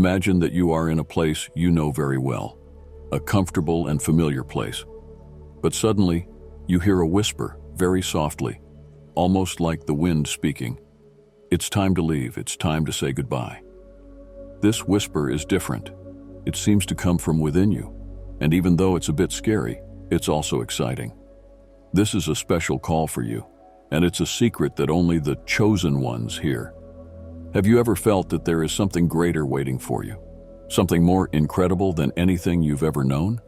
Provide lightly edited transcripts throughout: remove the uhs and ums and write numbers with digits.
Imagine that you are in a place you know very well, a comfortable and familiar place. But suddenly, you hear a whisper, very softly, almost like the wind speaking. It's time to leave, it's time to say goodbye. This whisper is different. It seems to come from within you, and even though it's a bit scary, it's also exciting. This is a special call for you, and it's a secret that only the chosen ones hear. Have you ever felt that there is something greater waiting for you? Something more incredible than anything you've ever known?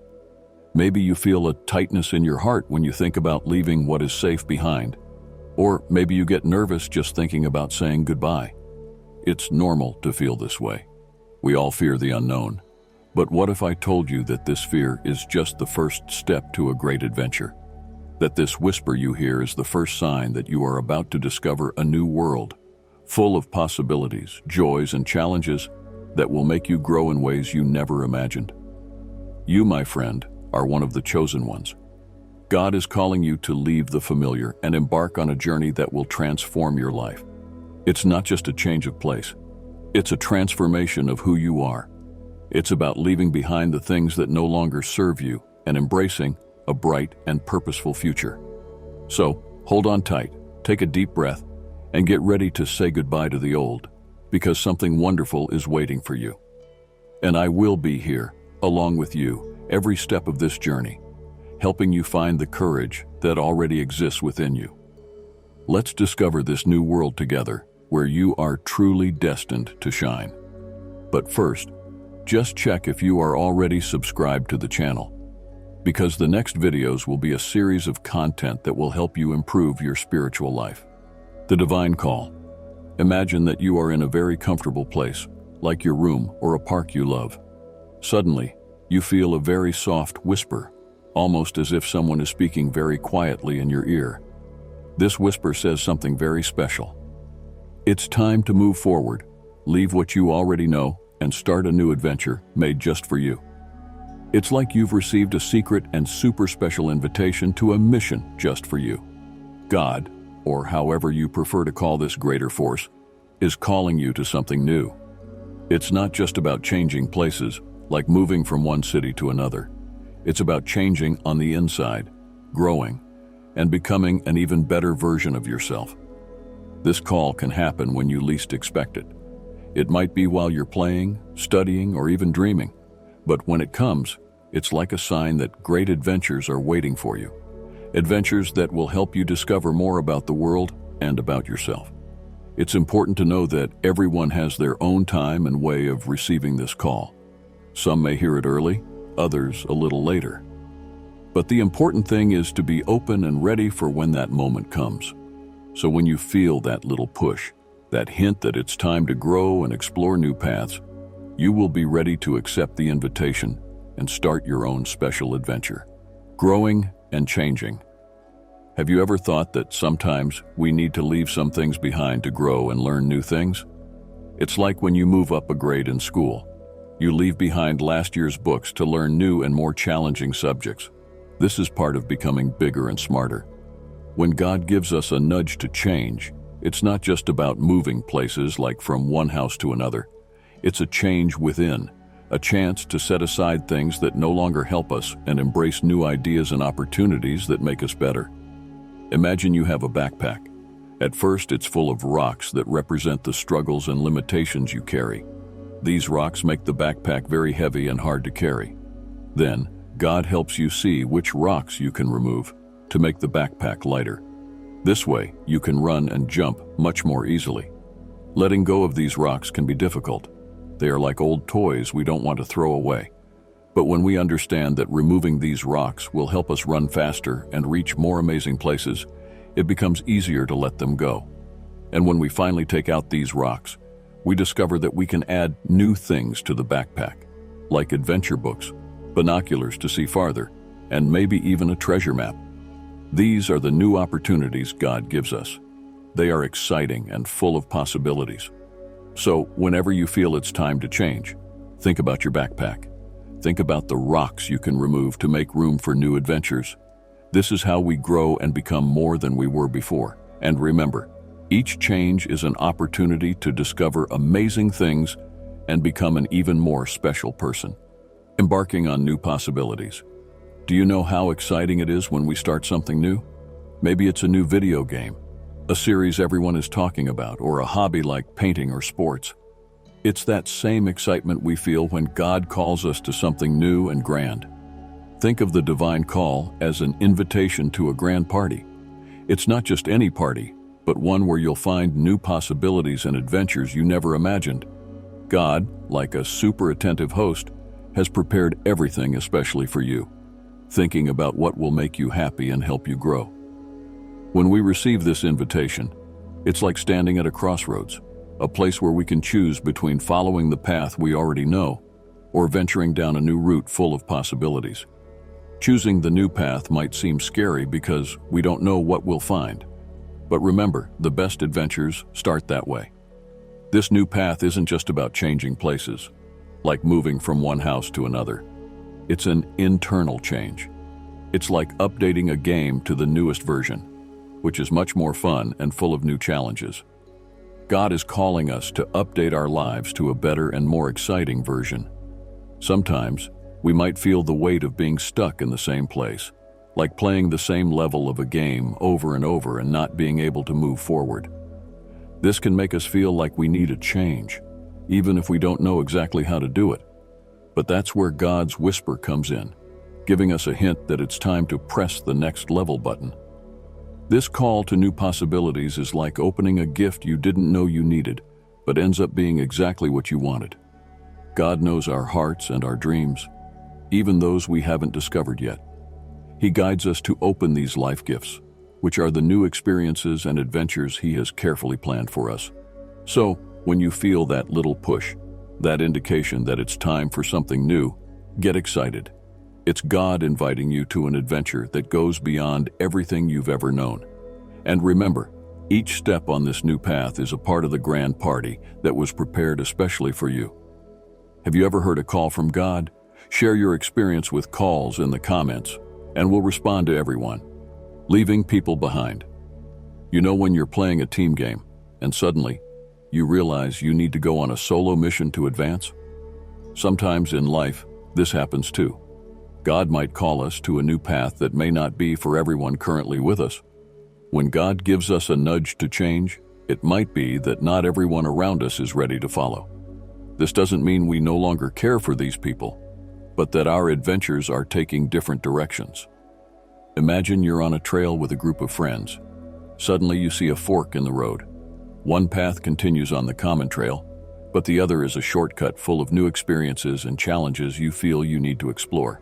Maybe you feel a tightness in your heart when you think about leaving what is safe behind. Or maybe you get nervous just thinking about saying goodbye. It's normal to feel this way. We all fear the unknown. But what if I told you that this fear is just the first step to a great adventure? That this whisper you hear is the first sign that you are about to discover a new world, full of possibilities, joys, and challenges that will make you grow in ways you never imagined. You, my friend, are one of the chosen ones. God is calling you to leave the familiar and embark on a journey that will transform your life. It's not just a change of place. It's a transformation of who you are. It's about leaving behind the things that no longer serve you and embracing a bright and purposeful future. So, hold on tight, take a deep breath, and get ready to say goodbye to the old, because something wonderful is waiting for you. And I will be here, along with you, every step of this journey, helping you find the courage that already exists within you. Let's discover this new world together, where you are truly destined to shine. But first, just check if you are already subscribed to the channel, because the next videos will be a series of content that will help you improve your spiritual life. The Divine Call. Imagine that you are in a very comfortable place, like your room or a park you love. Suddenly, you feel a very soft whisper, almost as if someone is speaking very quietly in your ear. This whisper says something very special. It's time to move forward, leave what you already know, and start a new adventure made just for you. It's like you've received a secret and super special invitation to a mission just for you. God, or however you prefer to call this greater force, is calling you to something new. It's not just about changing places, like moving from one city to another. It's about changing on the inside, growing, and becoming an even better version of yourself. This call can happen when you least expect it. It might be while you're playing, studying, or even dreaming. But when it comes, it's like a sign that great adventures are waiting for you. Adventures that will help you discover more about the world and about yourself. It's important to know that everyone has their own time and way of receiving this call. Some may hear it early, others a little later. But the important thing is to be open and ready for when that moment comes. So when you feel that little push, that hint that it's time to grow and explore new paths, you will be ready to accept the invitation and start your own special adventure. Growing and changing. Have you ever thought that sometimes we need to leave some things behind to grow and learn new things? It's like when you move up a grade in school. You leave behind last year's books to learn new and more challenging subjects. This is part of becoming bigger and smarter. When God gives us a nudge to change, it's not just about moving places like from one house to another. It's a change within, a chance to set aside things that no longer help us and embrace new ideas and opportunities that make us better. Imagine you have a backpack. At first, it's full of rocks that represent the struggles and limitations you carry. These rocks make the backpack very heavy and hard to carry. Then, God helps you see which rocks you can remove to make the backpack lighter. This way, you can run and jump much more easily. Letting go of these rocks can be difficult. They are like old toys we don't want to throw away. But when we understand that removing these rocks will help us run faster and reach more amazing places, it becomes easier to let them go. And when we finally take out these rocks, we discover that we can add new things to the backpack, like adventure books, binoculars to see farther, and maybe even a treasure map. These are the new opportunities God gives us. They are exciting and full of possibilities. So, whenever you feel it's time to change, think about your backpack. Think about the rocks you can remove to make room for new adventures. This is how we grow and become more than we were before. And remember, each change is an opportunity to discover amazing things and become an even more special person. Embarking on new possibilities. Do you know how exciting it is when we start something new? Maybe it's a new video game, a series everyone is talking about, or a hobby like painting or sports. It's that same excitement we feel when God calls us to something new and grand. Think of the divine call as an invitation to a grand party. It's not just any party, but one where you'll find new possibilities and adventures you never imagined. God, like a super attentive host, has prepared everything especially for you, thinking about what will make you happy and help you grow. When we receive this invitation, it's like standing at a crossroads, a place where we can choose between following the path we already know or venturing down a new route full of possibilities. Choosing the new path might seem scary because we don't know what we'll find. But remember, the best adventures start that way. This new path isn't just about changing places, like moving from one house to another. It's an internal change. It's like updating a game to the newest version, which is much more fun and full of new challenges. God is calling us to update our lives to a better and more exciting version. Sometimes, we might feel the weight of being stuck in the same place, like playing the same level of a game over and over and not being able to move forward. This can make us feel like we need a change, even if we don't know exactly how to do it. But that's where God's whisper comes in, giving us a hint that it's time to press the next level button. This call to new possibilities is like opening a gift you didn't know you needed, but ends up being exactly what you wanted. God knows our hearts and our dreams, even those we haven't discovered yet. He guides us to open these life gifts, which are the new experiences and adventures He has carefully planned for us. So, when you feel that little push, that indication that it's time for something new, get excited. It's God inviting you to an adventure that goes beyond everything you've ever known. And remember, each step on this new path is a part of the grand party that was prepared especially for you. Have you ever heard a call from God? Share your experience with calls in the comments, and we'll respond to everyone. Leaving people behind. You know when you're playing a team game, and suddenly, you realize you need to go on a solo mission to advance? Sometimes in life, this happens too. God might call us to a new path that may not be for everyone currently with us. When God gives us a nudge to change, it might be that not everyone around us is ready to follow. This doesn't mean we no longer care for these people, but that our adventures are taking different directions. Imagine you're on a trail with a group of friends. Suddenly you see a fork in the road. One path continues on the common trail, but the other is a shortcut full of new experiences and challenges you feel you need to explore.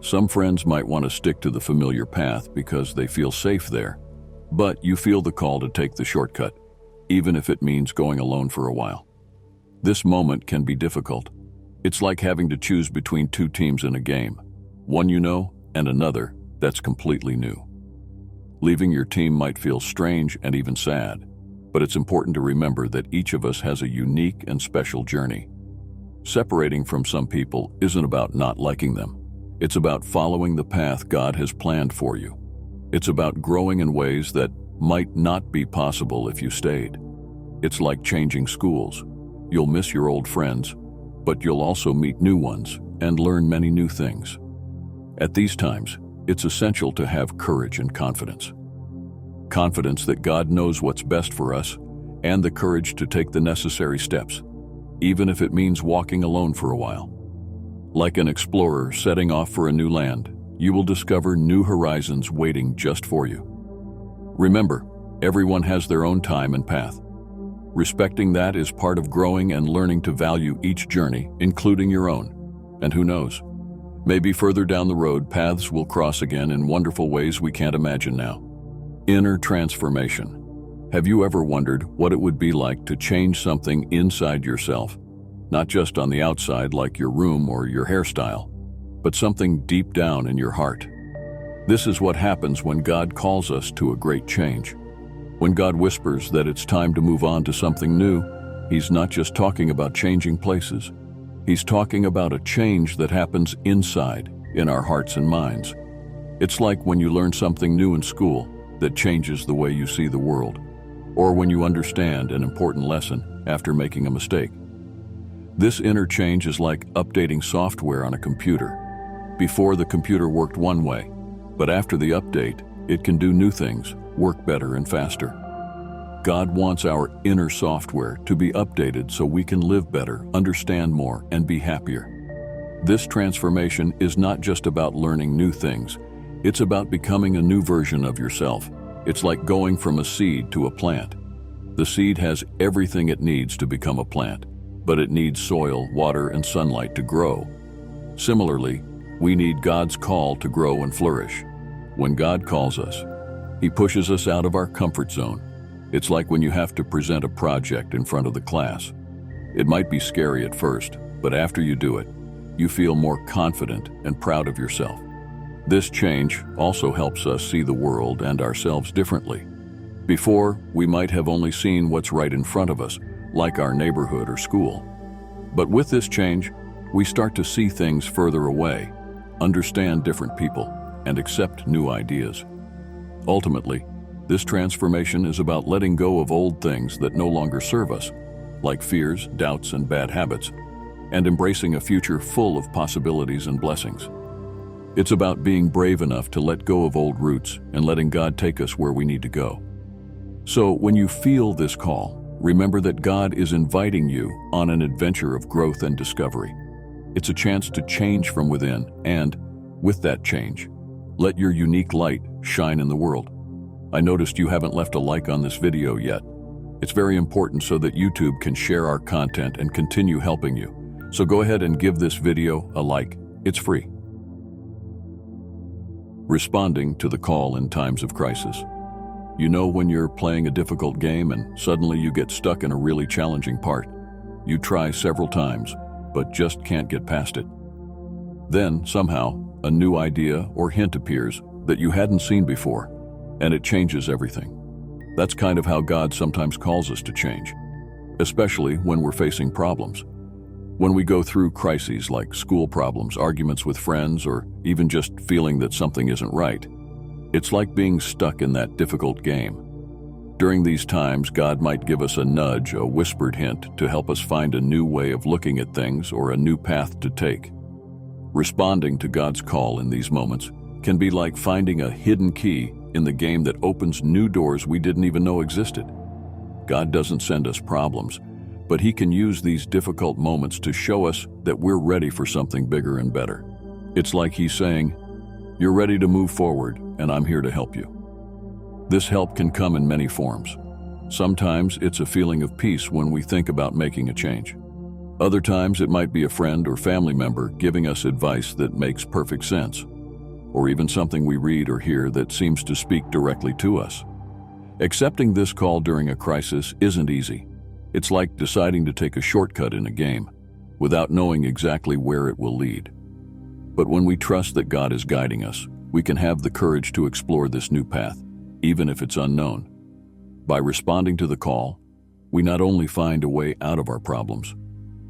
Some friends might want to stick to the familiar path because they feel safe there, but you feel the call to take the shortcut, even if it means going alone for a while. This moment can be difficult. It's like having to choose between two teams in a game, one you know and another that's completely new. Leaving your team might feel strange and even sad, but it's important to remember that each of us has a unique and special journey. Separating from some people isn't about not liking them. It's about following the path God has planned for you. It's about growing in ways that might not be possible if you stayed. It's like changing schools. You'll miss your old friends, but you'll also meet new ones and learn many new things. At these times, it's essential to have courage and confidence. Confidence that God knows what's best for us, and the courage to take the necessary steps, even if it means walking alone for a while. Like an explorer setting off for a new land, you will discover new horizons waiting just for you. Remember, everyone has their own time and path. Respecting that is part of growing and learning to value each journey, including your own. And who knows? Maybe further down the road, paths will cross again in wonderful ways we can't imagine now. Inner transformation. Have you ever wondered what it would be like to change something inside yourself? Not just on the outside like your room or your hairstyle, but something deep down in your heart. This is what happens when God calls us to a great change. When God whispers that it's time to move on to something new, He's not just talking about changing places. He's talking about a change that happens inside, in our hearts and minds. It's like when you learn something new in school that changes the way you see the world, or when you understand an important lesson after making a mistake. This inner change is like updating software on a computer. Before, the computer worked one way, but after the update, it can do new things, work better and faster. God wants our inner software to be updated so we can live better, understand more, and be happier. This transformation is not just about learning new things. It's about becoming a new version of yourself. It's like going from a seed to a plant. The seed has everything it needs to become a plant, but it needs soil, water, and sunlight to grow. Similarly, we need God's call to grow and flourish. When God calls us, He pushes us out of our comfort zone. It's like when you have to present a project in front of the class. It might be scary at first, but after you do it, you feel more confident and proud of yourself. This change also helps us see the world and ourselves differently. Before, we might have only seen what's right in front of us, like our neighborhood or school. But with this change, we start to see things further away, understand different people, and accept new ideas. Ultimately, this transformation is about letting go of old things that no longer serve us, like fears, doubts, and bad habits, and embracing a future full of possibilities and blessings. It's about being brave enough to let go of old roots and letting God take us where we need to go. So when you feel this call, remember that God is inviting you on an adventure of growth and discovery. It's a chance to change from within and, with that change, let your unique light shine in the world. I noticed you haven't left a like on this video yet. It's very important so that YouTube can share our content and continue helping you. So go ahead and give this video a like. It's free. Responding to the call in times of crisis. You know when you're playing a difficult game and suddenly you get stuck in a really challenging part. You try several times, but just can't get past it. Then, somehow, a new idea or hint appears that you hadn't seen before, and it changes everything. That's kind of how God sometimes calls us to change, especially when we're facing problems. When we go through crises like school problems, arguments with friends, or even just feeling that something isn't right, it's like being stuck in that difficult game. During these times, God might give us a nudge, a whispered hint to help us find a new way of looking at things or a new path to take. Responding to God's call in these moments can be like finding a hidden key in the game that opens new doors we didn't even know existed. God doesn't send us problems, but He can use these difficult moments to show us that we're ready for something bigger and better. It's like He's saying, "You're ready to move forward, and I'm here to help you." This help can come in many forms. Sometimes it's a feeling of peace when we think about making a change. Other times it might be a friend or family member giving us advice that makes perfect sense, or even something we read or hear that seems to speak directly to us. Accepting this call during a crisis isn't easy. It's like deciding to take a shortcut in a game, without knowing exactly where it will lead. But when we trust that God is guiding us, we can have the courage to explore this new path, even if it's unknown. By responding to the call, we not only find a way out of our problems,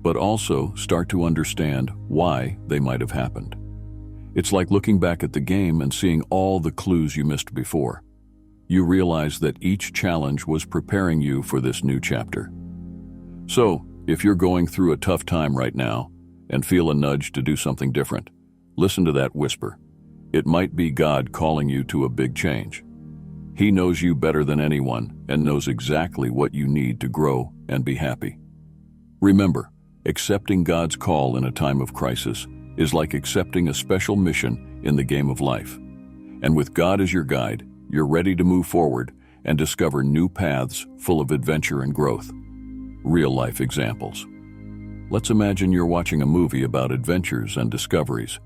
but also start to understand why they might have happened. It's like looking back at the game and seeing all the clues you missed before. You realize that each challenge was preparing you for this new chapter. So, if you're going through a tough time right now and feel a nudge to do something different, listen to that whisper. It might be God calling you to a big change. He knows you better than anyone and knows exactly what you need to grow and be happy. Remember, accepting God's call in a time of crisis is like accepting a special mission in the game of life. And with God as your guide, you're ready to move forward and discover new paths full of adventure and growth. Real-life examples. Let's imagine you're watching a movie about adventures and discoveries.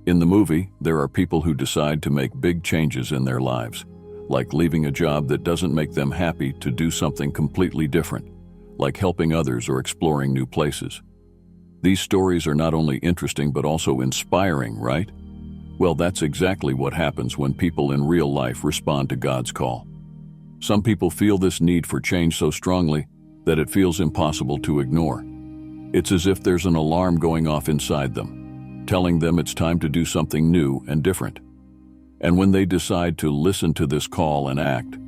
In the movie, there are people who decide to make big changes in their lives, like leaving a job that doesn't make them happy to do something completely different, like helping others or exploring new places. These stories are not only interesting but also inspiring, right? Well, that's exactly what happens when people in real life respond to God's call. Some people feel this need for change so strongly that it feels impossible to ignore. It's as if there's an alarm going off inside them, telling them it's time to do something new and different. And when they decide to listen to this call and act,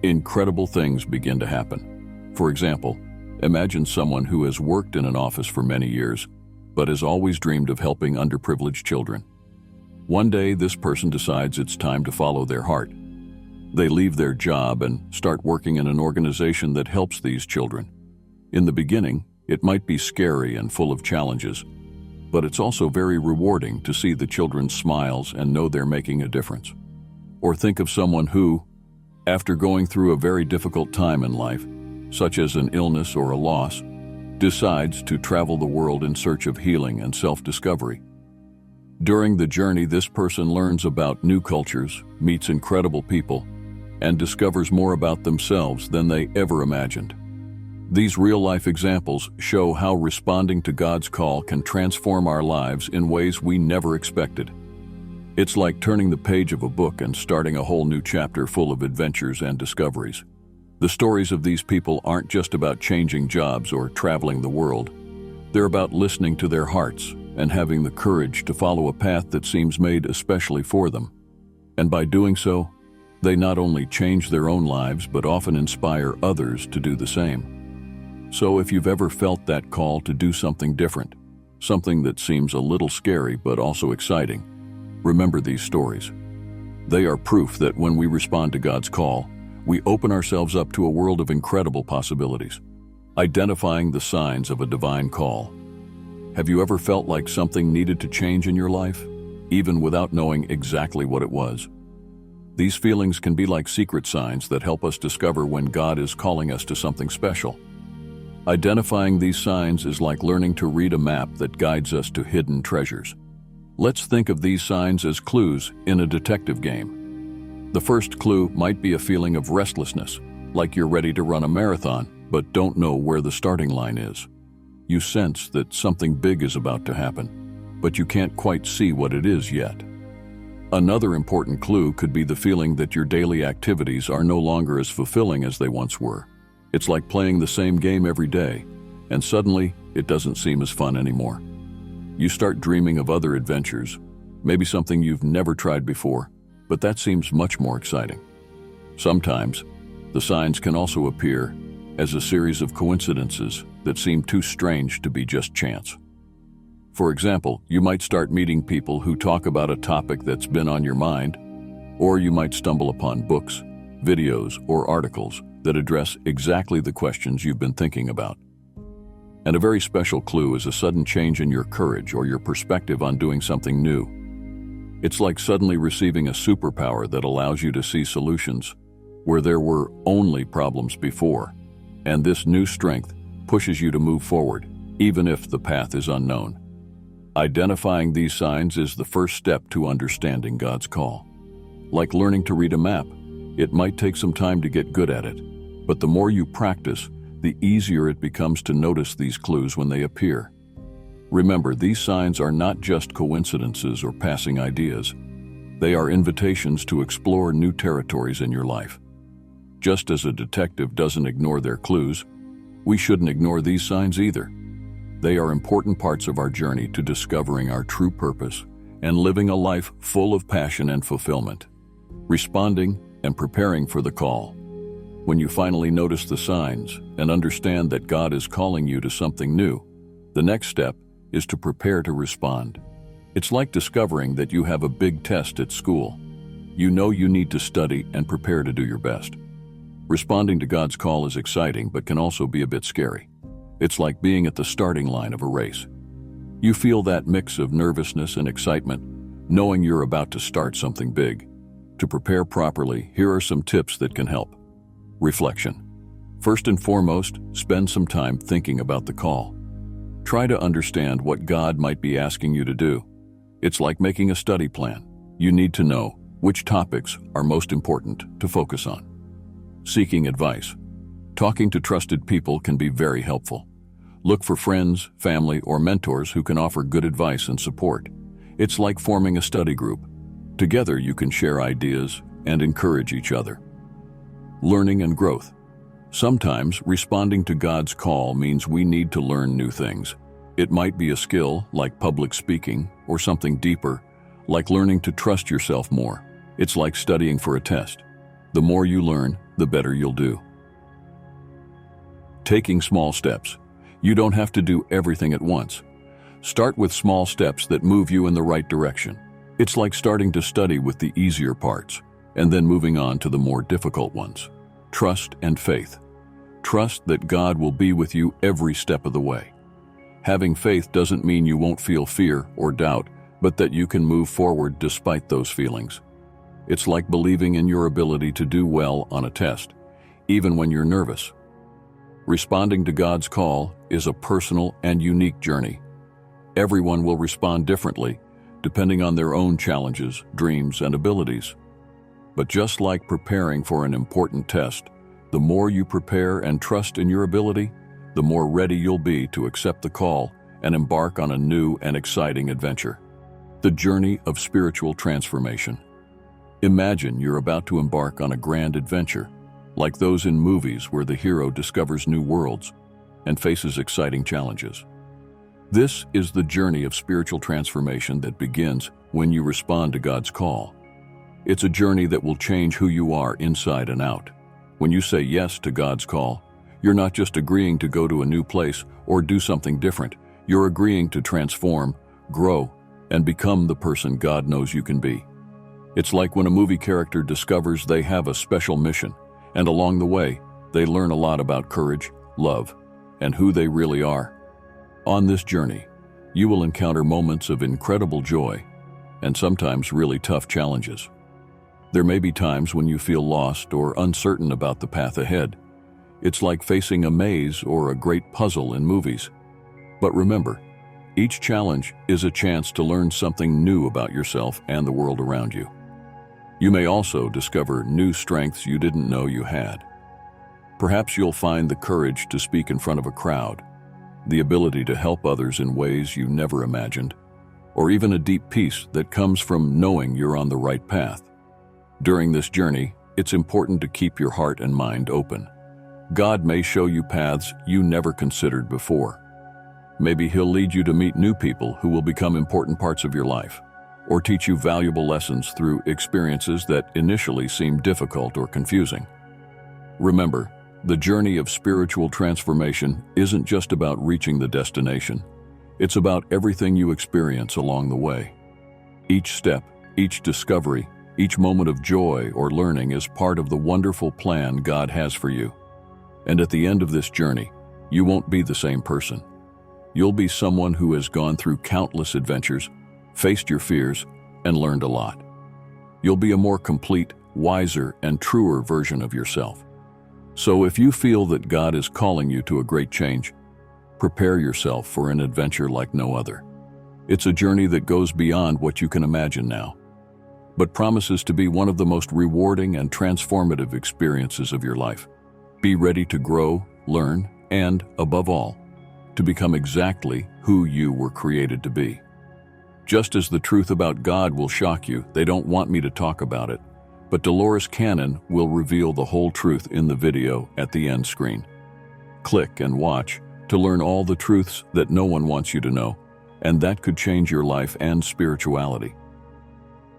incredible things begin to happen. For example, Imagine someone who has worked in an office for many years, but has always dreamed of helping underprivileged children. One day, this person decides it's time to follow their heart. They leave their job and start working in an organization that helps these children. In the beginning, it might be scary and full of challenges, but it's also very rewarding to see the children's smiles and know they're making a difference. Or think of someone who, after going through a very difficult time in life, such as an illness or a loss, decides to travel the world in search of healing and self-discovery. During the journey, this person learns about new cultures, meets incredible people, and discovers more about themselves than they ever imagined. These real-life examples show how responding to God's call can transform our lives in ways we never expected. It's like turning the page of a book and starting a whole new chapter full of adventures and discoveries. The stories of these people aren't just about changing jobs or traveling the world. They're about listening to their hearts and having the courage to follow a path that seems made especially for them. And by doing so, they not only change their own lives but often inspire others to do the same. So if you've ever felt that call to do something different, something that seems a little scary but also exciting, remember these stories. They are proof that when we respond to God's call, we open ourselves up to a world of incredible possibilities. Identifying the signs of a divine call. Have you ever felt like something needed to change in your life, even without knowing exactly what it was? These feelings can be like secret signs that help us discover when God is calling us to something special. Identifying these signs is like learning to read a map that guides us to hidden treasures. Let's think of these signs as clues in a detective game. The first clue might be a feeling of restlessness, like you're ready to run a marathon, but don't know where the starting line is. You sense that something big is about to happen, but you can't quite see what it is yet. Another important clue could be the feeling that your daily activities are no longer as fulfilling as they once were. It's like playing the same game every day, and suddenly it doesn't seem as fun anymore. You start dreaming of other adventures, maybe something you've never tried before, but that seems much more exciting. Sometimes, the signs can also appear as a series of coincidences that seem too strange to be just chance. For example, you might start meeting people who talk about a topic that's been on your mind, or you might stumble upon books, videos, or articles that address exactly the questions you've been thinking about. And a very special clue is a sudden change in your courage or your perspective on doing something new. It's like suddenly receiving a superpower that allows you to see solutions where there were only problems before, and this new strength pushes you to move forward, even if the path is unknown. Identifying these signs is the first step to understanding God's call. Like learning to read a map, it might take some time to get good at it, but the more you practice, the easier it becomes to notice these clues when they appear. Remember, these signs are not just coincidences or passing ideas. They are invitations to explore new territories in your life. Just as a detective doesn't ignore their clues, we shouldn't ignore these signs either. They are important parts of our journey to discovering our true purpose and living a life full of passion and fulfillment. Responding and preparing for the call. When you finally notice the signs and understand that God is calling you to something new, the next step is to prepare to respond. It's like discovering that you have a big test at school. You know you need to study and prepare to do your best. Responding to God's call is exciting but can also be a bit scary. It's like being at the starting line of a race. You feel that mix of nervousness and excitement, knowing you're about to start something big. To prepare properly, here are some tips that can help. Reflection. First and foremost, spend some time thinking about the call. Try to understand what God might be asking you to do. It's like making a study plan. You need to know which topics are most important to focus on. Seeking advice. Talking to trusted people can be very helpful. Look for friends, family, or mentors who can offer good advice and support. It's like forming a study group. Together you can share ideas and encourage each other. Learning and growth. Sometimes responding to God's call means we need to learn new things. It might be a skill like public speaking or something deeper, like learning to trust yourself more. It's like studying for a test. The more you learn, the better you'll do. Taking small steps. You don't have to do everything at once. Start with small steps that move you in the right direction. It's like starting to study with the easier parts, and then moving on to the more difficult ones. Trust and faith. Trust that God will be with you every step of the way. Having faith doesn't mean you won't feel fear or doubt, but that you can move forward despite those feelings. It's like believing in your ability to do well on a test, even when you're nervous. Responding to God's call is a personal and unique journey. Everyone will respond differently, depending on their own challenges, dreams, and abilities. But just like preparing for an important test, the more you prepare and trust in your ability, the more ready you'll be to accept the call and embark on a new and exciting adventure. The journey of spiritual transformation. Imagine you're about to embark on a grand adventure, like those in movies where the hero discovers new worlds and faces exciting challenges. This is the journey of spiritual transformation that begins when you respond to God's call. It's a journey that will change who you are inside and out. When you say yes to God's call, you're not just agreeing to go to a new place or do something different. You're agreeing to transform, grow, and become the person God knows you can be. It's like when a movie character discovers they have a special mission, and along the way, they learn a lot about courage, love, and who they really are. On this journey, you will encounter moments of incredible joy and sometimes really tough challenges. There may be times when you feel lost or uncertain about the path ahead. It's like facing a maze or a great puzzle in movies. But remember, each challenge is a chance to learn something new about yourself and the world around you. You may also discover new strengths you didn't know you had. Perhaps you'll find the courage to speak in front of a crowd, the ability to help others in ways you never imagined, or even a deep peace that comes from knowing you're on the right path. During this journey, it's important to keep your heart and mind open. God may show you paths you never considered before. Maybe He'll lead you to meet new people who will become important parts of your life, or teach you valuable lessons through experiences that initially seem difficult or confusing. Remember, the journey of spiritual transformation isn't just about reaching the destination. It's about everything you experience along the way. Each step, each discovery, each moment of joy or learning is part of the wonderful plan God has for you. And at the end of this journey, you won't be the same person. You'll be someone who has gone through countless adventures, faced your fears, and learned a lot. You'll be a more complete, wiser, and truer version of yourself. So if you feel that God is calling you to a great change, prepare yourself for an adventure like no other. It's a journey that goes beyond what you can imagine now, but promises to be one of the most rewarding and transformative experiences of your life. Be ready to grow, learn, and, above all, to become exactly who you were created to be. Just as the truth about God will shock you, they don't want me to talk about it, but Dolores Cannon will reveal the whole truth in the video at the end screen. Click and watch to learn all the truths that no one wants you to know, and that could change your life and spirituality.